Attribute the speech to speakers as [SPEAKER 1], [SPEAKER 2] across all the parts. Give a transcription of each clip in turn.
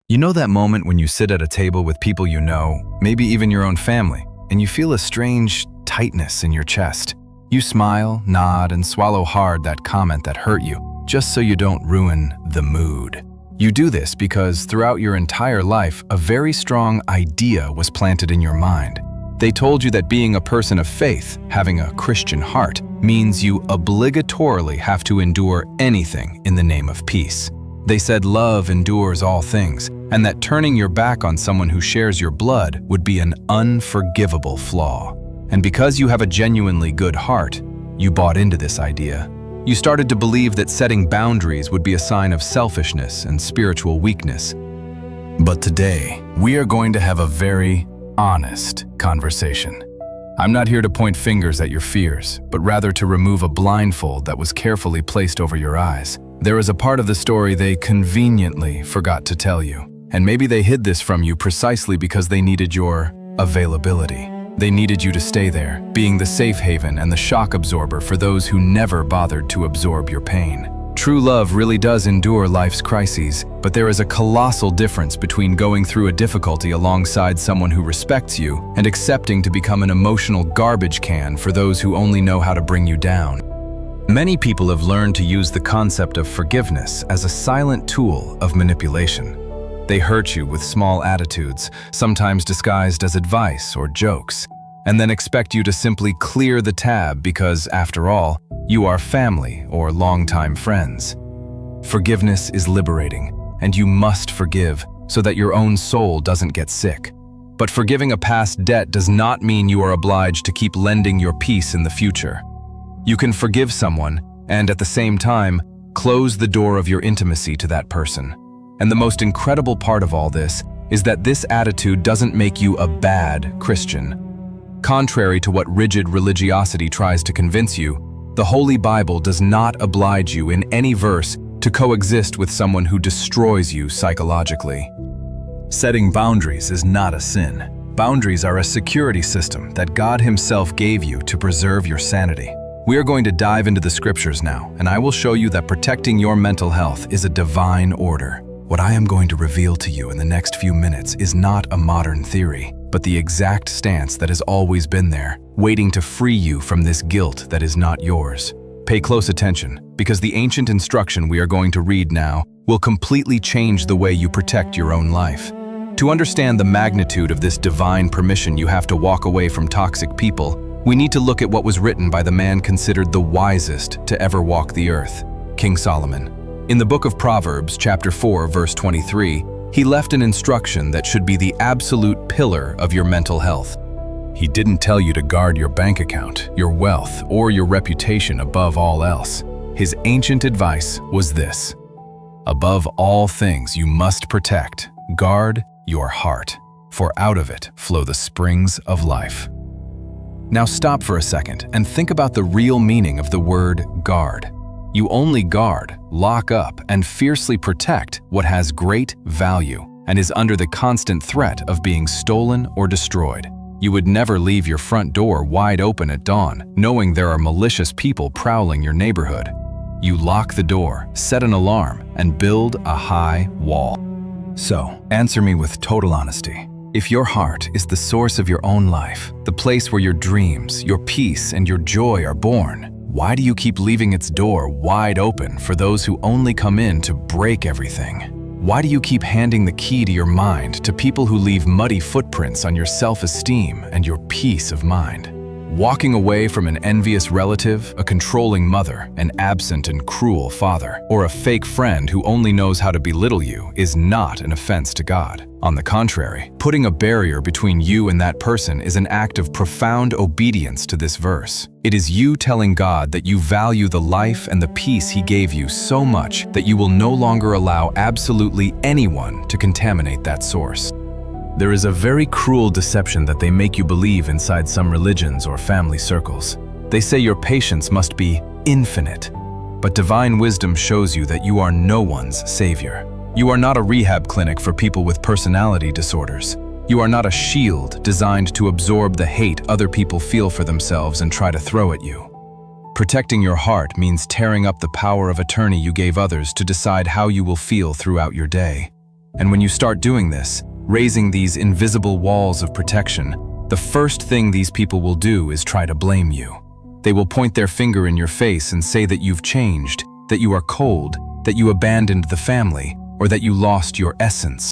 [SPEAKER 1] You know that moment when you sit at a table with people you know, maybe even your own family, and you feel a strange tightness in your chest. You smile, nod, and swallow hard that comment that hurt you, just so you don't ruin the mood. You do this because throughout your entire life, a very strong idea was planted in your mind. They told you that being a person of faith, having a Christian heart, means you obligatorily have to endure anything in the name of peace. They said love endures all things, and that turning your back on someone who shares your blood would be an unforgivable flaw. And because you have a genuinely good heart, you bought into this idea. You started to believe that setting boundaries would be a sign of selfishness and spiritual weakness. But today, we are going to have a very honest conversation. I'm not here to point fingers at your fears, but rather to remove a blindfold that was carefully placed over your eyes. There is a part of the story they conveniently forgot to tell you, and maybe they hid this from you precisely because they needed your availability. They needed you to stay there, being the safe haven and the shock absorber for those who never bothered to absorb your pain. True love really does endure life's crises, but there is a colossal difference between going through a difficulty alongside someone who respects you and accepting to become an emotional garbage can for those who only know how to bring you down. Many people have learned to use the concept of forgiveness as a silent tool of manipulation. They hurt you with small attitudes, sometimes disguised as advice or jokes, and then expect you to simply clear the tab because, after all, you are family or longtime friends. Forgiveness is liberating, and you must forgive so that your own soul doesn't get sick. But forgiving a past debt does not mean you are obliged to keep lending your peace in the future. You can forgive someone and, at the same time, close the door of your intimacy to that person. And the most incredible part of all this is that this attitude doesn't make you a bad Christian. Contrary to what rigid religiosity tries to convince you, the Holy Bible does not oblige you in any verse to coexist with someone who destroys you psychologically. Setting boundaries is not a sin. Boundaries are a security system that God Himself gave you to preserve your sanity. We are going to dive into the scriptures now, and I will show you that protecting your mental health is a divine order. What I am going to reveal to you in the next few minutes is not a modern theory, but the exact stance that has always been there, waiting to free you from this guilt that is not yours. Pay close attention, because the ancient instruction we are going to read now will completely change the way you protect your own life. To understand the magnitude of this divine permission you have to walk away from toxic people, we need to look at what was written by the man considered the wisest to ever walk the earth, King Solomon. In the book of Proverbs, chapter 4, verse 23, he left an instruction that should be the absolute pillar of your mental health. He didn't tell you to guard your bank account, your wealth, or your reputation above all else. His ancient advice was this: above all things you must protect, guard your heart, for out of it flow the springs of life. Now stop for a second and think about the real meaning of the word guard. You only guard, lock up, and fiercely protect what has great value and is under the constant threat of being stolen or destroyed. You would never leave your front door wide open at dawn, knowing there are malicious people prowling your neighborhood. You lock the door, set an alarm, and build a high wall. So, answer me with total honesty. If your heart is the source of your own life, the place where your dreams, your peace, and your joy are born, why do you keep leaving its door wide open for those who only come in to break everything? Why do you keep handing the key to your mind to people who leave muddy footprints on your self-esteem and your peace of mind? Walking away from an envious relative, a controlling mother, an absent and cruel father, or a fake friend who only knows how to belittle you is not an offense to God. On the contrary, putting a barrier between you and that person is an act of profound obedience to this verse. It is you telling God that you value the life and the peace He gave you so much that you will no longer allow absolutely anyone to contaminate that source. There is a very cruel deception that they make you believe inside some religions or family circles. They say your patience must be infinite, but divine wisdom shows you that you are no one's savior. You are not a rehab clinic for people with personality disorders. You are not a shield designed to absorb the hate other people feel for themselves and try to throw at you. Protecting your heart means tearing up the power of attorney you gave others to decide how you will feel throughout your day. And when you start doing this, raising these invisible walls of protection, the first thing these people will do is try to blame you. They will point their finger in your face and say that you've changed, that you are cold, that you abandoned the family, or that you lost your essence.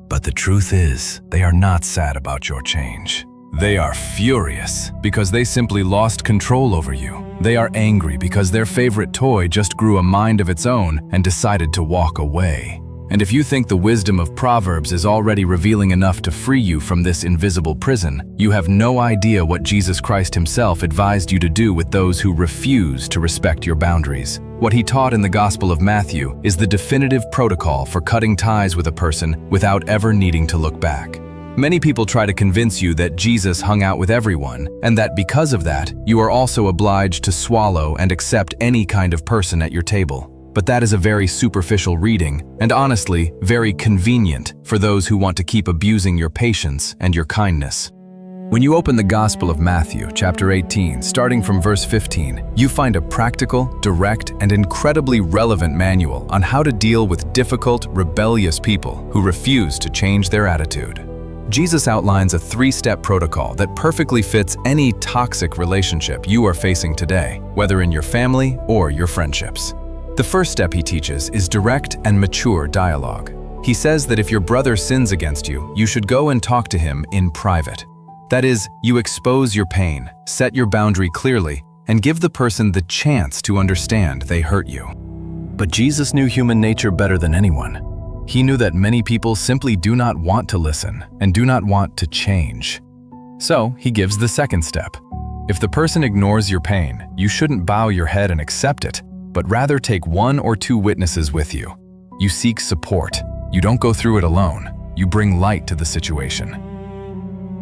[SPEAKER 1] But the truth is, they are not sad about your change. They are furious because they simply lost control over you. They are angry because their favorite toy just grew a mind of its own and decided to walk away. And if you think the wisdom of Proverbs is already revealing enough to free you from this invisible prison, you have no idea what Jesus Christ himself advised you to do with those who refuse to respect your boundaries. What he taught in the Gospel of Matthew is the definitive protocol for cutting ties with a person without ever needing to look back. Many people try to convince you that Jesus hung out with everyone, and that because of that, you are also obliged to swallow and accept any kind of person at your table. But that is a very superficial reading, and honestly, very convenient for those who want to keep abusing your patience and your kindness. When you open the Gospel of Matthew, chapter 18, starting from verse 15, you find a practical, direct, and incredibly relevant manual on how to deal with difficult, rebellious people who refuse to change their attitude. Jesus outlines a three-step protocol that perfectly fits any toxic relationship you are facing today, whether in your family or your friendships. The first step he teaches is direct and mature dialogue. He says that if your brother sins against you, you should go and talk to him in private. That is, you expose your pain, set your boundary clearly, and give the person the chance to understand they hurt you. But Jesus knew human nature better than anyone. He knew that many people simply do not want to listen and do not want to change. So he gives the second step. If the person ignores your pain, you shouldn't bow your head and accept it, but rather take one or two witnesses with you. You seek support. You don't go through it alone. You bring light to the situation.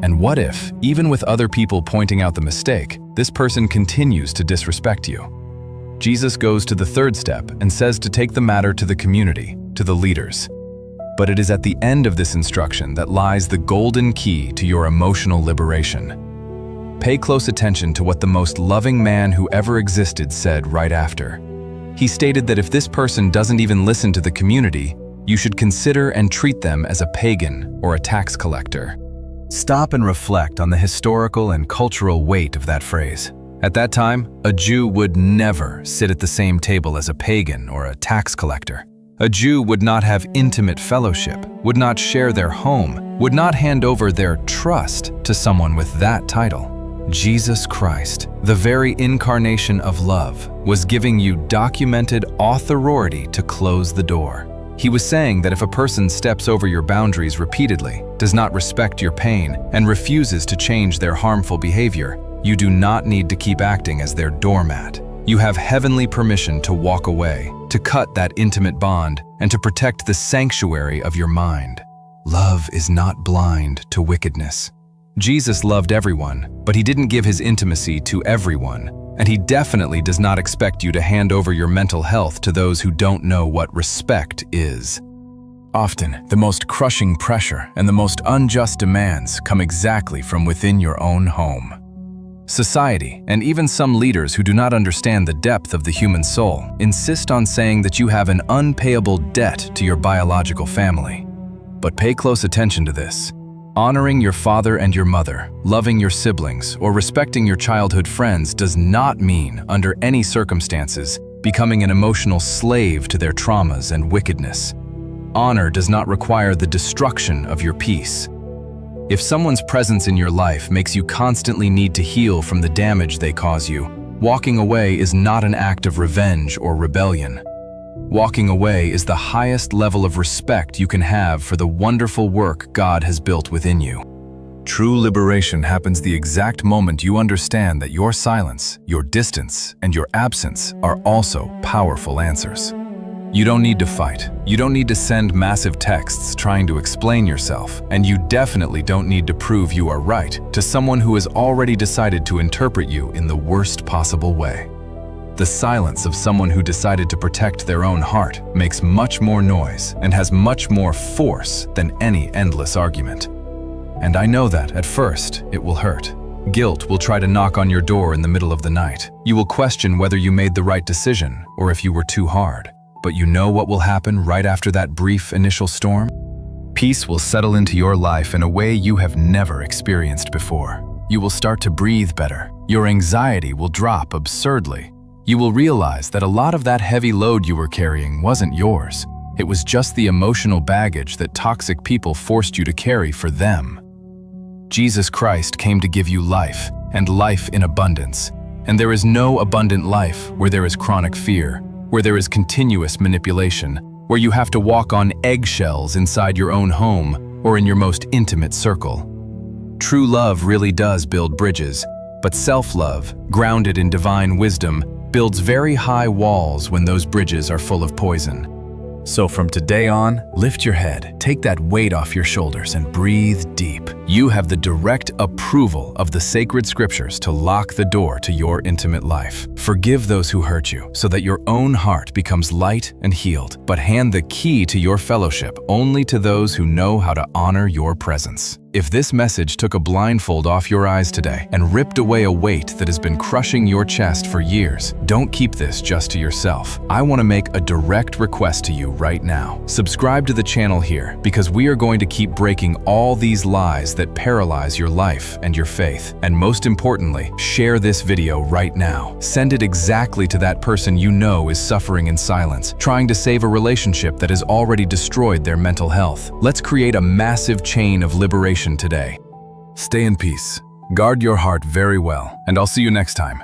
[SPEAKER 1] And what if, even with other people pointing out the mistake, this person continues to disrespect you? Jesus goes to the third step and says to take the matter to the community, to the leaders. But it is at the end of this instruction that lies the golden key to your emotional liberation. Pay close attention to what the most loving man who ever existed said right after. He stated that if this person doesn't even listen to the community, you should consider and treat them as a pagan or a tax collector. Stop and reflect on the historical and cultural weight of that phrase. At that time, a Jew would never sit at the same table as a pagan or a tax collector. A Jew would not have intimate fellowship, would not share their home, would not hand over their trust to someone with that title. Jesus Christ, the very incarnation of love, was giving you documented authority to close the door. He was saying that if a person steps over your boundaries repeatedly, does not respect your pain, and refuses to change their harmful behavior, you do not need to keep acting as their doormat. You have heavenly permission to walk away, to cut that intimate bond, and to protect the sanctuary of your mind. Love is not blind to wickedness. Jesus loved everyone, but he didn't give his intimacy to everyone, and he definitely does not expect you to hand over your mental health to those who don't know what respect is. Often, the most crushing pressure and the most unjust demands come exactly from within your own home. Society, and even some leaders who do not understand the depth of the human soul, insist on saying that you have an unpayable debt to your biological family. But pay close attention to this. Honoring your father and your mother, loving your siblings, or respecting your childhood friends does not mean, under any circumstances, becoming an emotional slave to their traumas and wickedness. Honor does not require the destruction of your peace. If someone's presence in your life makes you constantly need to heal from the damage they cause you, walking away is not an act of revenge or rebellion. Walking away is the highest level of respect you can have for the wonderful work God has built within you. True liberation happens the exact moment you understand that your silence, your distance, and your absence are also powerful answers. You don't need to fight. You don't need to send massive texts trying to explain yourself, and you definitely don't need to prove you are right to someone who has already decided to interpret you in the worst possible way. The silence of someone who decided to protect their own heart makes much more noise and has much more force than any endless argument. And I know that, at first, it will hurt. Guilt will try to knock on your door in the middle of the night. You will question whether you made the right decision or if you were too hard. But you know what will happen right after that brief initial storm? Peace will settle into your life in a way you have never experienced before. You will start to breathe better. Your anxiety will drop absurdly. You will realize that a lot of that heavy load you were carrying wasn't yours. It was just the emotional baggage that toxic people forced you to carry for them. Jesus Christ came to give you life, and life in abundance. And there is no abundant life where there is chronic fear, where there is continuous manipulation, where you have to walk on eggshells inside your own home or in your most intimate circle. True love really does build bridges, but self-love, grounded in divine wisdom, builds very high walls when those bridges are full of poison. So from today on, lift your head, take that weight off your shoulders and breathe deep. You have the direct approval of the sacred scriptures to lock the door to your intimate life. Forgive those who hurt you so that your own heart becomes light and healed, but hand the key to your fellowship only to those who know how to honor your presence. If this message took a blindfold off your eyes today and ripped away a weight that has been crushing your chest for years, don't keep this just to yourself. I want to make a direct request to you right now. Subscribe to the channel here because we are going to keep breaking all these lies that paralyze your life and your faith. And most importantly, share this video right now. Send it exactly to that person you know is suffering in silence, trying to save a relationship that has already destroyed their mental health. Let's create a massive chain of liberation today. Stay in peace. Guard your heart very well, and I'll see you next time.